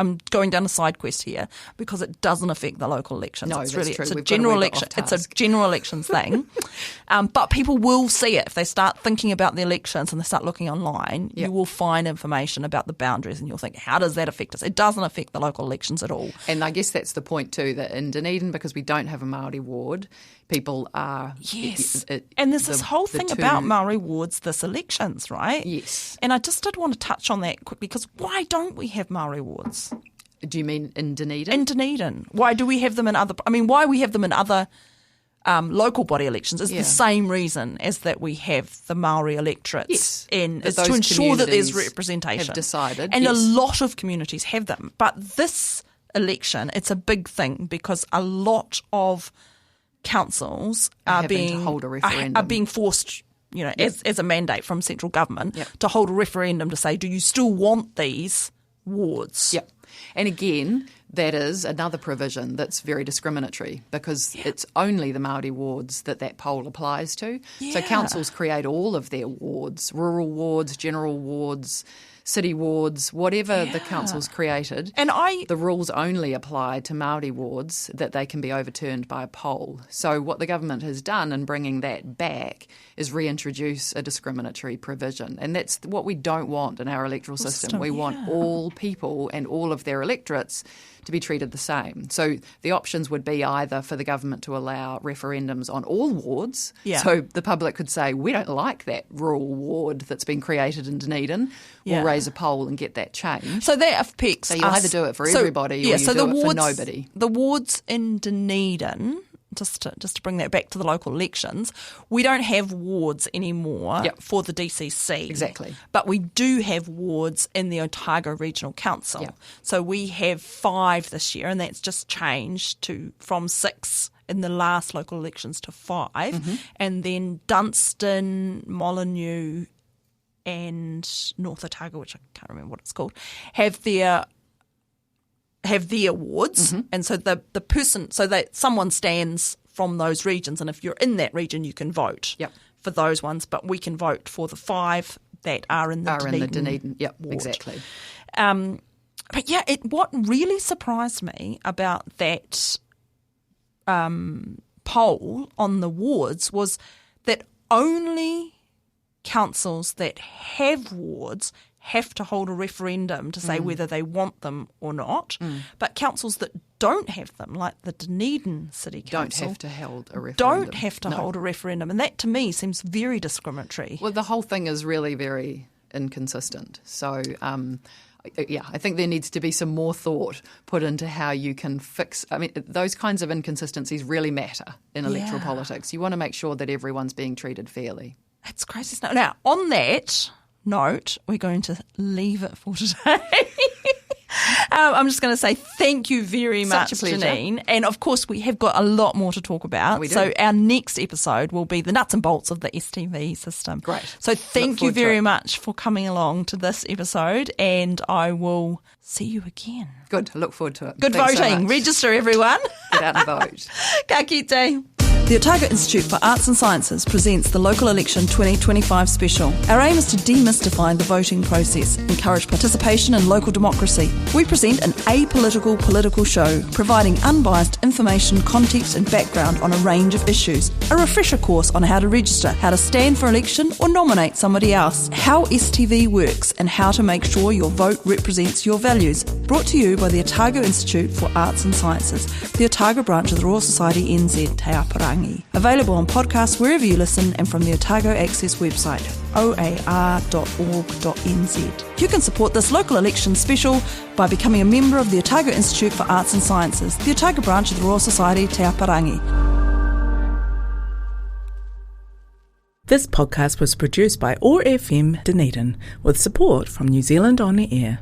I'm going down a side quest here because it doesn't affect the local elections. No, it's that's true. It's a We've general got a wee bit election. off It's a task. general elections thing. But people will see it if they start thinking about the elections and they start looking online. Yep. You will find information about the boundaries, and you'll think, how does that affect us? It doesn't affect the local elections at all. And I guess that's the point too, that in Dunedin, because we don't have a Māori ward, people are... Yes. And there's this whole thing about Māori wards this elections, right? Yes. And I just did want to touch on that quickly because why don't we have Māori wards? Do you mean in Dunedin? In Dunedin. Why do we have them in other... I mean, why we have them in other local body elections is the same reason as that we have the Māori electorates. Yes. And That it's to those ensure that there's communities representation. have decided, And yes. a lot of communities have them. But this election, it's a big thing because a lot of councils are having to being... hold a referendum. Are being forced... as a mandate from central government to hold a referendum to say, do you still want these wards? Yep. And again, that is another provision that's very discriminatory because it's only the Māori wards that poll applies to. So councils create all of their wards, rural wards, general wards, city wards, whatever the council's created. And the rules only apply to Māori wards that they can be overturned by a poll. So what the government has done in bringing that back is reintroduce a discriminatory provision. And that's what we don't want in our electoral system. We want all people and all of their electorates to be treated the same. So the options would be either for the government to allow referendums on all wards. So the public could say, we don't like that rural ward that's been created in Dunedin. We'll raise a poll and get that changed. So that affects So you either do it for everybody or you do it for nobody. The wards in Dunedin just to bring that back to the local elections, we don't have wards anymore for the DCC. Exactly. But we do have wards in the Otago Regional Council. Yep. So we have 5 this year, and that's just changed from 6 in the last local elections to 5. Mm-hmm. And then Dunstan, Molyneux and North Otago, which I can't remember what it's called, have their wards, and so the person, so that someone stands from those regions, and if you're in that region, you can vote for those ones. But we can vote for the 5 that are in the Dunedin ward. Exactly. But yeah, what really surprised me about that poll on the wards was that only councils that have wards have to hold a referendum to say whether they want them or not. But councils that don't have them, like the Dunedin City Council, don't have to hold a referendum. Don't have to hold a referendum. And that, to me, seems very discriminatory. Well, the whole thing is really very inconsistent. So, I think there needs to be some more thought put into how you can fix. I mean, those kinds of inconsistencies really matter in electoral politics. You want to make sure that everyone's being treated fairly. That's crazy. Now, on that note, we're going to leave it for today. I'm just going to say thank you very much, Janine. And of course, we have got a lot more to talk about. We do. So our next episode will be the nuts and bolts of the STV system. Great. So thank you very much for coming along to this episode, and I will see you again. Good. I look forward to it. Good Thanks voting. so much. Register, everyone. Get out and vote. Ka kite. The Otago Institute for Arts and Sciences presents the Local Election 2025 special. Our aim is to demystify the voting process, encourage participation in local democracy. We present an apolitical political show, providing unbiased information, context and background on a range of issues. A refresher course on how to register, how to stand for election or nominate somebody else, how STV works and how to make sure your vote represents your values. Brought to you by the Otago Institute for Arts and Sciences, the Otago branch of the Royal Society NZ Te Aparangi. Available on podcasts wherever you listen and from the Otago Access website, oar.org.nz. You can support this local election special by becoming a member of the Otago Institute for Arts and Sciences, the Otago branch of the Royal Society Te Aparangi. This podcast was produced by OAR FM Dunedin with support from New Zealand On the Air.